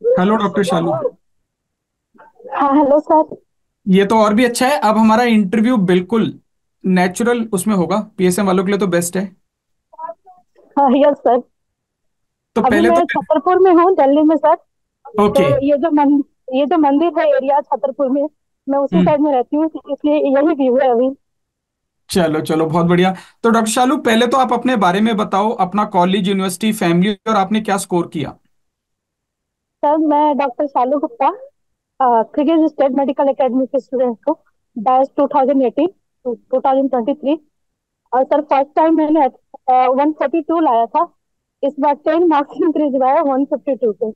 Hello doctor शालू। हाँ, hello sir. ये तो और भी अच्छा है। अब हमारा इंटरव्यू बिल्कुल नेचुरल उसमें होगा, पीएसएम वालों के लिए तो बेस्ट है। हाँ, यस सर। तो अभी पहले तो मैं छतरपुर में हूँ, दिल्ली में सर। तो ओके। ये जो मंदिर है एरिया छतरपुर में, मैं उसी हम्म। साइड में रहती हूँ, इसलिए यही व्यू है अभी। चलो चलो, बहुत बढ़िया। तो डॉक्टर शालू, पहले तो आप अपने बारे में बताओ, अपना कॉलेज, यूनिवर्सिटी, फैमिली और आपने क्या स्कोर किया। सर, मैं doctor Shalu Gupta, cricket state medical academy के स्टूडेंट हूँ। Batch 2018 to 2023। और सर, फर्स्ट टाइम मैंने 142 लाया था। इस बार 10 मार्क्स इंक्रीज हुआ है 152 पे।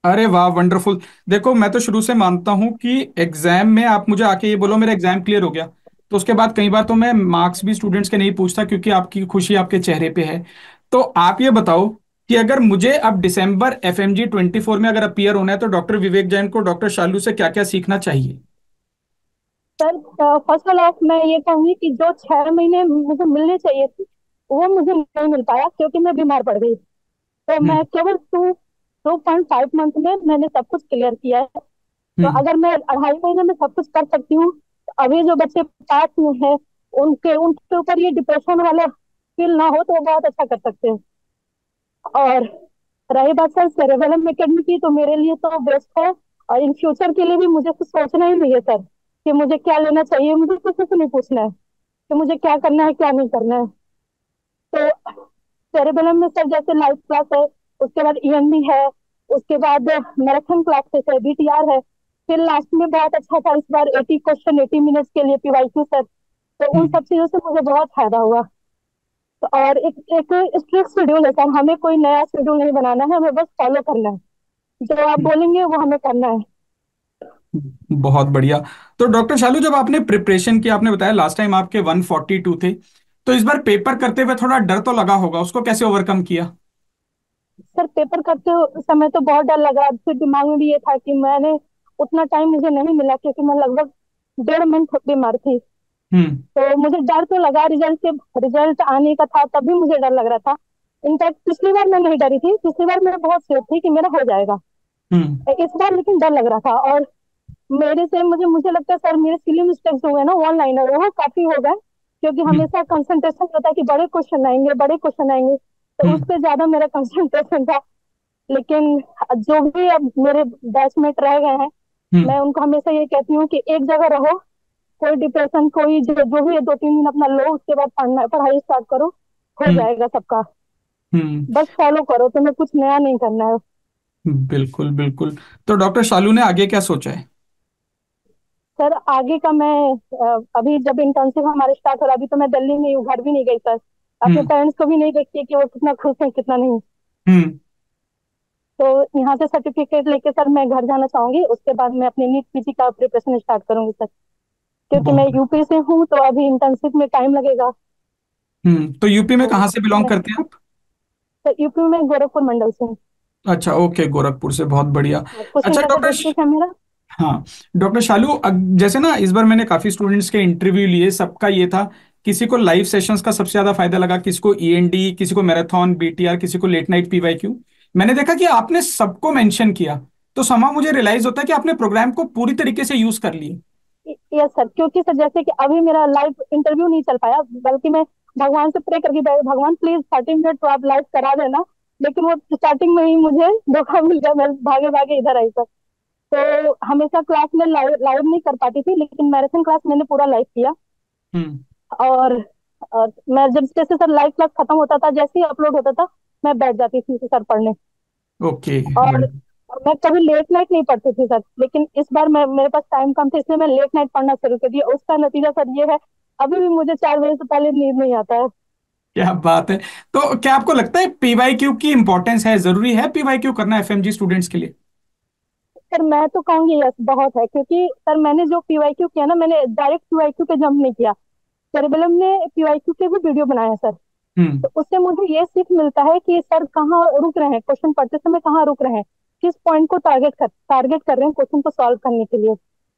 अरे वाह, वंडरफुल। देखो, मैं तो शुरू से मानता हूं कि एग्जाम में आप मुझे आके ये बोलो मेरा एग्जाम क्लियर हो गया, तो उसके बाद कई बार तो मैं मार्क्स भी स्टूडेंट्स के नहीं पूछता, क्योंकि आपकी खुशी आपके चेहरे पे है। तो आप ये बताओ कि अगर मुझे अब दिसंबर FMG 24 में अगर अपीयर होना है, तो डॉक्टर विवेक जैन को डॉक्टर शालू से क्या क्या सीखना चाहिए। सर, फर्स्ट ऑफ ऑल मैं ये कहूंगी कि जो 6 महीने मुझे मिलने चाहिए थी, वो मुझे नहीं मिल पाया क्योंकि मैं बीमार पड़ गई। तो हम्म। मैं केवल 2.5 मंथ में मैंने सब कुछ क्लियर किया है। तो हम्म। अगर मैं 2.5 महीने में सब कुछ कर सकती हूँ, तो अभी जो बच्चे पास में हैं, उनके उनके ऊपर ये डिप्रेशन वाला फील ना हो, तो वो बहुत अच्छा कर सकते हैं। और रही बात सर सेरेबेलम एकेडमी की, तो मेरे लिए तो बेस्ट है। और इन फ्यूचर के लिए भी मुझे कुछ सोचना ही नहीं है सर, कि मुझे क्या लेना चाहिए। मुझे किसी से नहीं पूछना है कि मुझे क्या करना है क्या नहीं करना है। तो सेरेबेलम में सर जैसे लाइफ क्लास है, उसके बाद ईएनबी है, उसके बाद मैराथन क्लासेस है, बीटीआर है। फिर लास्ट में बहुत अच्छा था इस बार 80 क्वेश्चन 80 मिनट्स के लिए पीवाईक्यू सर। तो उन हम्म। सब चीजों से मुझे बहुत फायदा हुआ। तो और एक स्ट्रिक्ट शेड्यूल है सर, हमें कोई नया शेड्यूल नहीं बनाना है, हमें बस फॉलो करना है। जो आप बोलेंगे वो हमें करना है। बहुत बढ़िया। तो डॉक्टर शालू, जब आपने प्रिपरेशन किया, आपने बताया लास्ट टाइम आपके 142 थे, तो इस बार पेपर करते हुए थोड़ा डर तो लगा होगा, उसको कैसे ओवरकम किया। सर, पेपर करते समय तो बहुत डर लगा। फिर दिमाग में भी ये था कि मैंने उतना टाइम मुझे नहीं मिला क्योंकि मैं लगभग 1.5 मंथ बीमार थी। हम्म। तो मुझे डर तो लगा, रिजल्ट आने का था तब भी मुझे डर लग रहा था। इनफैक्ट पिछली बार मैं नहीं डरी थी, पिछली बार मैं बहुत सेफ थी कि मेरा हो जाएगा। हम्म। इस बार लेकिन डर लग रहा था। और मेरे से मुझे लगता है सर, मेरे सिली मिस्टेक्स हुए ना वन लाइनर, वो काफी हो गए। क्योंकि हम्म। हमेशा कंसंट्रेशन रहता है कि बड़े क्वेश्चन आएंगे बड़े क्वेश्चन आएंगे, तो उस हम्म। पर ज्यादा मेरा कंसंट्रेशन था। लेकिन जो भी अब मेरे बैचमेट रह गए हैं, हम्म। मैं उनको हमेशा ये कहती हूँ कि एक जगह रहो। कोई डिप्रेशन, कोई जो भी है, 2-3 दिन अपना लो, उसके बाद पढ़ाई स्टार्ट करो। हो हम्म। जाएगा सबका। हम्म। बस फॉलो करो, तुम्हें कुछ नया नहीं करना है। बिल्कुल बिल्कुल। तो डॉक्टर शालू ने आगे क्या सोचा है। सर, आगे का मैं अभी जब इंटर्नशिप हमारे स्टार्ट हो रहा, अभी तो मैं दिल्ली में हूँ, घर भी नहीं गई सर। अपने हम्म। पेरेंट्स को भी नहीं देखती कि वो कितना खुश है कितना नहीं। हम्म। तो यहाँ से सर्टिफिकेट लेके सर मैं घर जाना चाहूंगी, उसके बाद मैं अपनी नीट पीजी का प्रिपरेशन स्टार्ट करूंगी सर। क्योंकि मैं बहुत। यूपी से हूँ, तो अभी इंटर्नशिप में टाइम लगेगा। तो यूपी में तो कहाँ से बिलोंग मैं करते हैं आप। सर यूपी में गोरखपुर मंडल से हूँ। अच्छा, ओके, गोरखपुर से, बहुत बढ़िया। अच्छा कुशीनगर डिस्ट्रिक्ट है मेरा। हाँ, डॉक्टर शालू, जैसे ना इस बार मैंने काफी स्टूडेंट्स के इंटरव्यू लिए, सबका ये था, किसी को लाइव सेशंस का सबसे ज्यादा फायदा लगा, किसी को END, किसी को मैराथन, BTR, किसी को लेट नाइट PYQ। मैंने देखा कि आपने सबको मेंशन किया, तो समा मुझे रियलाइज होता है कि आपने प्रोग्राम को पूरी तरीके से यूज कर लिए। यस सर, क्योंकि सर जैसे कि अभी मेरा लाइव इंटरव्यू नहीं चल पाया, बल्कि मैं भगवान से प्रे करके बैठी, भगवान प्लीज 30 मिनट तो आप लाइव करा देना। लेकिन वो स्टार्टिंग में ही मुझे धोखा मिल गया, मैं भागे भागे इधर आई सर। तो हमेशा क्लास में लाइव लाइव नहीं कर पाती थी, लेकिन मैराथन क्लास मैंने पूरा लाइव किया। हम्म। और, मैं जब जैसे सर लाइव क्लास खत्म होता था, जैसे ही अपलोड होता था, मैं बैठ जाती थी सर पढ़ने। ओके। और मैं कभी लेट नाइट नहीं पढ़ती थी सर, लेकिन इस बार मेरे पास टाइम कम था, इसलिए मैं लेट नाइट पढ़ना शुरू कर दिया। उसका नतीजा सर ये है, अभी भी मुझे 4 बजे से पहले नींद नहीं आता है। क्या बात है। तो क्या आपको लगता है PYQ की इंपॉर्टेंस है, जरूरी है PYQ करना FMG स्टूडेंट्स के लिए। सर, मैं तो कहूंगी यस, बहुत है। क्योंकि सर मैंने जो पीवाईक्यू किया ना, मैंने डायरेक्ट पीवाईक्यू पे जंप नहीं किया। सेरेबेलम ने पीवाईक्यू के भी वीडियो बनाया सर। हम्म। तो उससे मुझे ये सीख मिलता है कि सर कहाँ रुक रहे हैं, क्वेश्चन पढ़ते समय कहाँ रुक रहे हैं, किस पॉइंट को टारगेट कर रहे हैं क्वेश्चन को सॉल्व करने के लिए।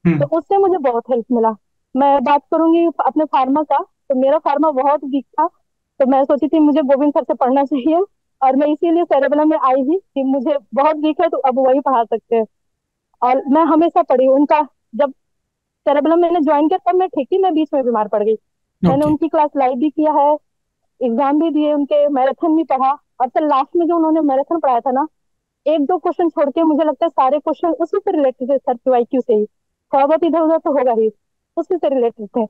हम्म। तो उससे मुझे बहुत हेल्प मिला। मैं बात करूंगी अपने फार्मा का, तो मेरा फार्मा बहुत वीक था। तो मैं सोची थी मुझे गोविंद सर से पढ़ना चाहिए। और मैं इसीलिए सेरेबलम में आई ही कि मुझे बहुत वीक है तो अब वही पढ़ा सकते हैं। और मैं हमेशा पढ़ी उनका। जब सेरेबलम मैंने ज्वाइन किया तब मैं ठीक थी, मैं बीच में बीमार पड़ गई। मैंने ओके। उनकी क्लास लाइव भी किया है, एग्जाम भी दिए उनके, मैराथन भी पढ़ा। और फिर लास्ट में जो उन्होंने मैराथन पढ़ाया था ना, एक दो क्वेश्चन छोड़ के मुझे लगता है सारे क्वेश्चन उसी से रिलेटेड थे सर, पीवाईक्यू से ही। थोड़ा बहुत इधर उधर तो होगा ही, उसी से रिलेटेड थे।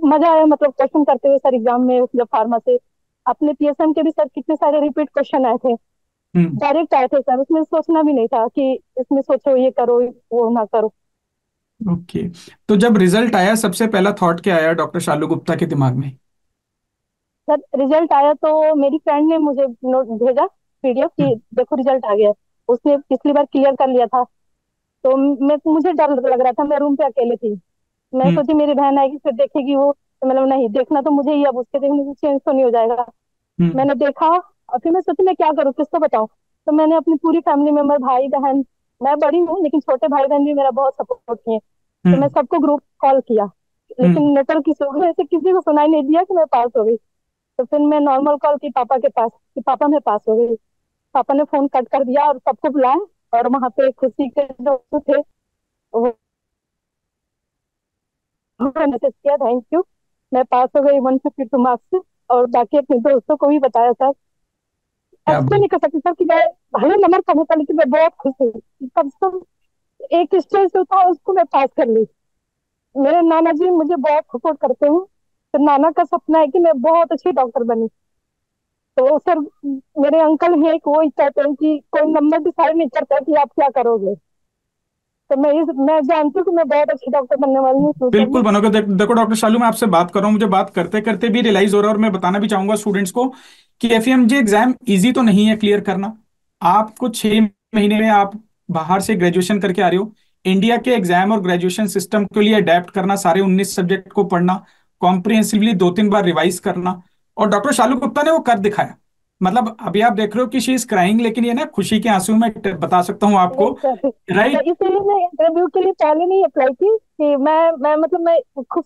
मजा आया मतलब क्वेश्चन करते हुए सर एग्जाम में, जब फार्मा से अपने पीएसएम के भी सर कितने सारे रिपीट क्वेश्चन आए थे, हम्म। डायरेक्ट आए थे सर, उसमें सोचना भी नहीं था कि इसमें सोचो ये करो वो ना करो। ओके। तो जब रिजल्ट आया सबसे पहला थॉट क्या आया डॉक्टर शालू गुप्ता के दिमाग में? सर रिजल्ट आया तो मेरी फ्रेंड ने मुझे नोट भेजा, पीडीएफ, कि हम्म। देखो रिजल्ट आ गया है। उसने पिछली बार क्लियर कर लिया था। तो मुझे डर लग रहा था, मैं रूम पे अकेले थी। मैं हम्म। सोची मेरी बहन आएगी फिर देखेगी वो, तो मतलब नहीं देखना तो मुझे ही, अब उसके देखने से चेंज तो नहीं हो जाएगा। हम्म। मैंने देखा और फिर मैं सोची मैं क्या करूँ, किसको बताऊँ। तो मैंने अपनी पूरी फैमिली मेंबर, भाई बहन, मैं बड़ी हूँ लेकिन छोटे भाई बहन भी मेरा बहुत सपोर्ट किए। तो मैं हम्म। सबको ग्रुप कॉल किया, लेकिन हम्म। नेटवर्क की सुविधा से किसी को सुनाई नहीं दिया कि मैं पास हो गई। तो फिर मैं नॉर्मल कॉल की पापा के पास कि पापा मैं पास हो गई। पापा ने फोन कट कर दिया और सबको बुलाया। और वहां पे खुशी के जो थे वो मैसेज किया, थैंक यू, मैं पास हो गई 152 मार्क्स से। और बाकी अपने दोस्तों को भी बताया सर। क्या एक्सप्लेन नहीं कर सकती सर कि मैं, भले नंबर कम होता लेकिन मैं बहुत खुश हूँ कि कम से कम एक स्टेज जो था उसको मैं पास कर ली। मेरे नाना जी मुझे बहुत सपोर्ट करते हैं, तो नाना का सपना है कि मैं बहुत अच्छी डॉक्टर बनी। तो सर मेरे अंकल हैं कि वो ही कहते हैं कि कोई नंबर डिसाइड नहीं करता कि आप क्या करोगे। तो मैं जानती हूँ कि मैं बहुत अच्छी डॉक्टर बनने वाली हूँ फ्यूचर में। बिल्कुल बनोगे। देखो डॉक्टर शालू, मैं आपसे बात कर रहा हूँ, मुझे बात करते करते भी रियलाइज हो रहा है, और मैं बताना भी चाहूंगा स्टूडेंट्स को कि एफएमजी एग्जाम इजी तो नहीं है क्लियर करना। आपको 6 महीने में आप बाहर से ग्रेजुएशन करके आ रहे हो। इंडिया के एग्जाम और ग्रेजुएशन सिस्टम के लिए अडेप्ट करना, सारे 19 सब्जेक्ट को पढ़ना, कॉम्प्रिहेंसिवली 2-3 बार रिवाइज करना, और डॉक्टर शालू गुप्ता ने वो कर दिखाया। मतलब अभी आप देख रहे हो कि शी इज क्राइंग, लेकिन ये ना खुशी के आंसू में बता सकता हूँ आपको। नहीं सर, तो राइट। इसीलिए मैं इंटरव्यू के लिए पहले नहीं अप्लाई की कि मैं मतलब मैं खुश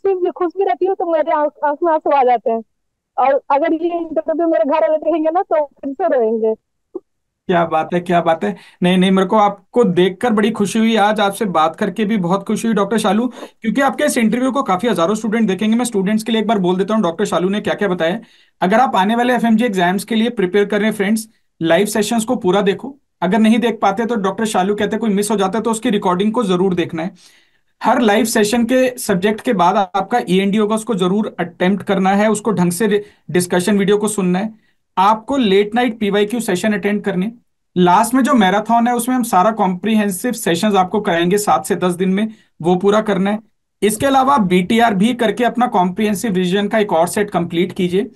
भी रहती हूँ तो मेरे आंसू आंसू आ जाते हैं। और अगर ये इंटरव्यू मेरे घर वाले देखेंगे ना तो फिर से रोएंगे। क्या बात है, क्या बात है। नहीं नहीं, मेरे को आपको देखकर बड़ी खुशी हुई, आज आपसे बात करके भी बहुत खुशी हुई डॉक्टर शालू, क्योंकि आपके इस इंटरव्यू को काफी हजारों स्टूडेंट देखेंगे। मैं स्टूडेंट्स के लिए एक बार बोल देता हूँ डॉक्टर शालू ने क्या क्या बताया। अगर आप आने वाले एफएमजी एग्जाम्स के लिए प्रिपेयर कर रहे हैं फ्रेंड्स, लाइव सेशंस को पूरा देखो। अगर नहीं देख पाते तो डॉक्टर शालू कहते हैं कोई मिस हो जाता है तो उसकी रिकॉर्डिंग को जरूर देखना है। हर लाइव सेशन के सब्जेक्ट के बाद आपका ईएनडी होगा, उसको जरूर अटेम्प्ट करना है, उसको ढंग से डिस्कशन वीडियो को सुनना है। आपको late night PYQ session attend करने। लास्ट में जो मैराथन है उसमें हम सारा कॉम्प्रिहेंसिव सेशंस आपको कराएंगे 7 से 10 दिन में, वो पूरा करना है। इसके अलावा बीटीआर भी करके अपना कॉम्प्रिहेंसिव रिवीजन का एक और सेट कंप्लीट कीजिए।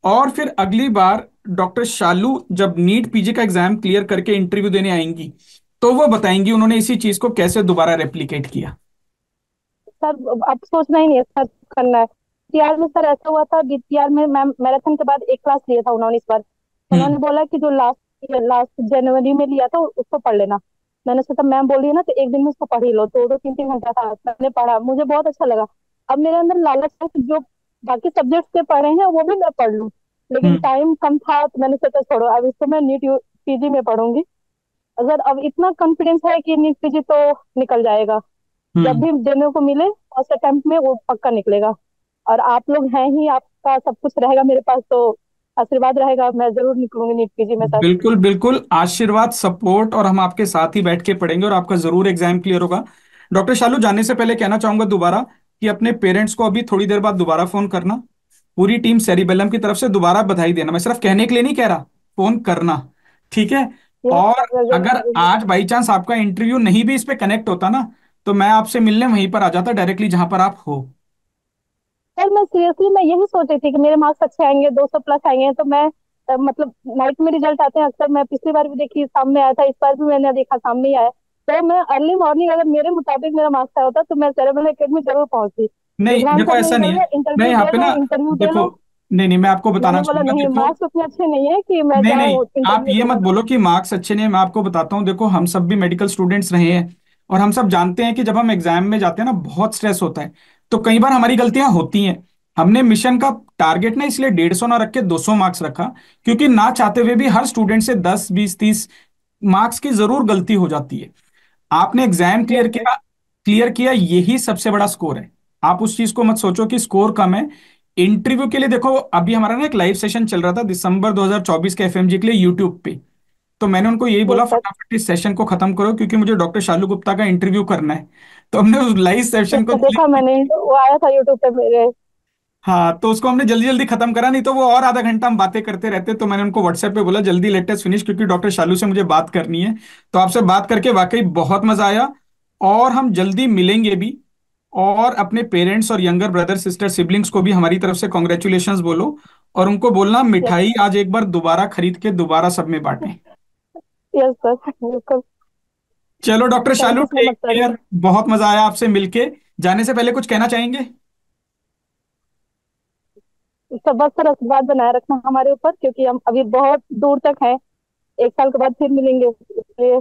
और फिर अगली बार डॉक्टर शालू जब नीट पीजी का एग्जाम क्लियर करके इंटरव्यू देने आएंगी, तो वो बताएंगी उन्होंने इसी चीज को कैसे दोबारा रेप्लिकेट किया। सर अब सोचना ही नहीं है सर, करना है। टीआर में सर ऐसा हुआ था, टीआर में मैम मैराथन के बाद एक क्लास लिया था उन्होंने इस बार। उन्होंने हम्म। बोला कि जो लास्ट लास्ट जनवरी में लिया था उसको पढ़ लेना। मैंने सोचा मैम बोल रही है ना तो एक दिन में उसको पढ़ ही लो। 2-2 3-3 घंटा था, मैंने पढ़ा, मुझे बहुत अच्छा लगा। अब मेरे अंदर लालच है कि जो बाकी सब्जेक्ट से पढ़े हैं वो भी मैं पढ़ लूँ। लेकिन हम्म। टाइम कम था तो मैंने सोचा छोड़ो, अब इसको मैं नीट पीजी में पढ़ूंगी। अगर अब इतना कॉन्फिडेंस है कि नीट पीजी तो निकल जाएगा, जब हम्म। भी देने को मिले फर्स्ट अटेम्प्ट में वो पक्का निकलेगा। और आप लोग हैं ही, आपका सब कुछ रहेगा मेरे पास तो आशीर्वाद रहेगा, मैं जरूर निकलूंगी नीट पीजी में सर। बिल्कुल बिल्कुल, आशीर्वाद सपोर्ट, और हम आपके साथ ही बैठ के पढ़ेंगे और आपका जरूर एग्जाम क्लियर होगा। डॉक्टर शालू, जाने से पहले कहना चाहूंगा दोबारा कि अपने पेरेंट्स को अभी थोड़ी देर बाद दोबारा फोन करना। पूरी टीम सेरिबेलम की तरफ से दोबारा बधाई देना, मैं सिर्फ कहने के लिए नहीं कह रहा, फोन करना। ठीक है। यस और सर, मैं जरूर अगर करूंगी। आज बाई चांस आपका इंटरव्यू नहीं भी इस पे कनेक्ट होता ना, तो मैं आपसे मिलने वहीं पर आ जाता डायरेक्टली जहां पर आप हो। सर मैं सीरियसली मैं यही सोच रही थी कि मेरे मार्क्स अच्छे आएंगे, 200 प्लस आएंगे तो मैं मतलब नाइट में रिजल्ट आते हैं अक्सर, मैं पिछली बार भी देखी शाम में आया था, इस बार भी मैंने देखा शाम में ही आया। तो मैं अर्ली मॉर्निंग अगर मेरे मुताबिक मेरा मार्क्स आया होता तो मैं सेरेबल एकेडमी जरूर पहुंचती। नहीं एग्जाम देखो, तक ऐसा नहीं नहीं है। करना, मैं इंटरव्यू यहाँ दे पे लो, ना, इंटरव्यू दे देखो, लो। नहीं नहीं, मैं आपको बताना मैंने बोला चाहूंगा, नहीं, देखो। मार्क्स उतने अच्छे नहीं है कि मैं नहीं जाऊँ नहीं, आप इंटरव्यू ये मत देने। बोलो कि मार्क्स अच्छे नहीं है, मैं आपको बताता हूँ। देखो, हम सब भी मेडिकल स्टूडेंट्स रहे हैं, और हम सब जानते हैं कि जब हम एग्जाम में जाते हैं ना बहुत स्ट्रेस होता है। तो कई बार हमारी गलतियां होती हैं, हमने मिशन का टारगेट ना इसलिए 150 ना रख के 200 मार्क्स रखा, क्योंकि ना चाहते हुए भी हर स्टूडेंट से 10 20 30 मार्क्स की जरूर गलती हो जाती है। आपने एग्जाम यस क्लियर सर। किया, क्लियर किया, यही सबसे बड़ा स्कोर है। आप उस चीज को मत सोचो कि स्कोर कम है। इंटरव्यू के लिए देखो, अभी हमारा ना एक लाइव सेशन चल रहा था दिसंबर 2024 के एफएमजी के लिए यूट्यूब पे। तो मैंने उनको यही यस बोला सर। फटाफट इस सेशन को खत्म करो, क्योंकि मुझे डॉक्टर शालू गुप्ता का इंटरव्यू करना है। तो हमने उस लाइव यस सेशन को सर, देखा मैंने, वो आया था यूट्यूब पे मेरे। हाँ, तो उसको हमने जल्दी जल्दी खत्म करा, नहीं तो वो और आधा घंटा हम बातें करते रहते। तो मैंने उनको व्हाट्सएप पे बोला जल्दी लेटेस्ट फिनिश, क्योंकि डॉक्टर शालू से मुझे बात करनी है। तो आपसे बात करके वाकई बहुत मजा आया, और हम जल्दी मिलेंगे भी। और अपने पेरेंट्स और यंगर ब्रदर सिस्टर सिबलिंग्स को भी हमारी तरफ से कॉन्ग्रेचुलेशंस बोलो, और उनको बोलना यस मिठाई आज एक बार दोबारा खरीद के दोबारा सब में बांटें। यस सर, बिल्कुल। चलो doctor thank Shalu, you so take much sir. Care. बहुत मजा आया आपसे मिलके। जाने से पहले कुछ कहना चाहेंगे? सब बस सर आशीर्वाद बनाए रखना हमारे ऊपर, क्योंकि हम अभी बहुत दूर तक हैं। 1 साल के बाद फिर मिलेंगे इसलिए।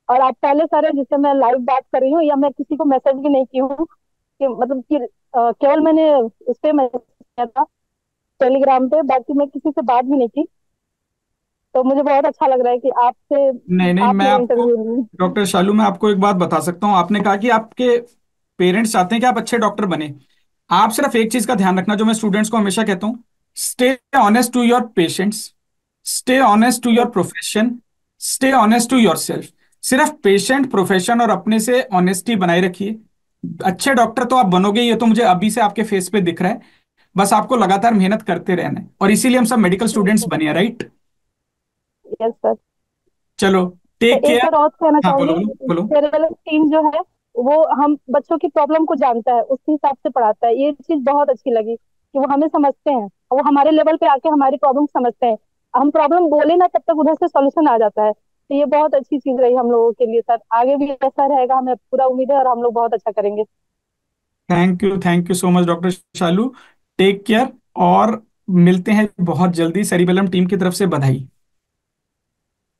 और आप पहले सारे जिससे मैं लाइव बात कर रही हूँ, या मैं किसी को मैसेज भी नहीं की हूँ, कि मतलब कि केवल मैंने उस पे मैसेज किया था, टेलीग्राम पे, बाकी मैं किसी से बात भी नहीं की। तो मुझे बहुत अच्छा लग रहा है कि आपसे नहीं नहीं, आप मैं मेरा आपको, इंटरव्यू लिए। डॉक्टर शालू, मैं आपको एक बात बता सकता हूँ। आपने कहा कि आपके पेरेंट्स चाहते हैं कि आप अच्छे डॉक्टर बने। आप सिर्फ एक चीज का ध्यान रखना, जो मैं स्टूडेंट्स को हमेशा कहता हूँ, stay honest to your patients, stay honest to your profession, stay honest to yourself. सिर्फ पेशेंट, प्रोफेशन और अपने से ऑनेस्टी बनाए रखिए। अच्छे डॉक्टर तो आप बनोगे, ये तो मुझे अभी से आपके फेस पे दिख रहा है। बस आपको लगातार मेहनत करते रहना है, और इसीलिए हम सब मेडिकल स्टूडेंट्स बने हैं, राइट? Yes sir. चलो, तो टेक एक केयर। बार और कहना हाँ, बोलो चाहूंगी, बोलो बोलो। फेयरवेल टीम जो है, वो हम बच्चों की प्रॉब्लम को जानता है, उसके हिसाब से पढ़ाता है। ये चीज बहुत अच्छी लगी कि वो हमें समझते हैं, और वो हमारे लेवल पे आके हमारी प्रॉब्लम समझते हैं। हम प्रॉब्लम बोले ना, तब तक उधर से सॉल्यूशन आ जाता है। तो ये बहुत अच्छी चीज रही हम लोगों के लिए सर। आगे भी ऐसा रहेगा, हमें पूरा उम्मीद है, और हम लोग बहुत अच्छा करेंगे। Thank you so much doctor Shalu. Take care, और मिलते हैं बहुत जल्दी। सेरिबेलम टीम की तरफ से बधाई।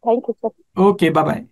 Thank you sir. Okay, bye bye.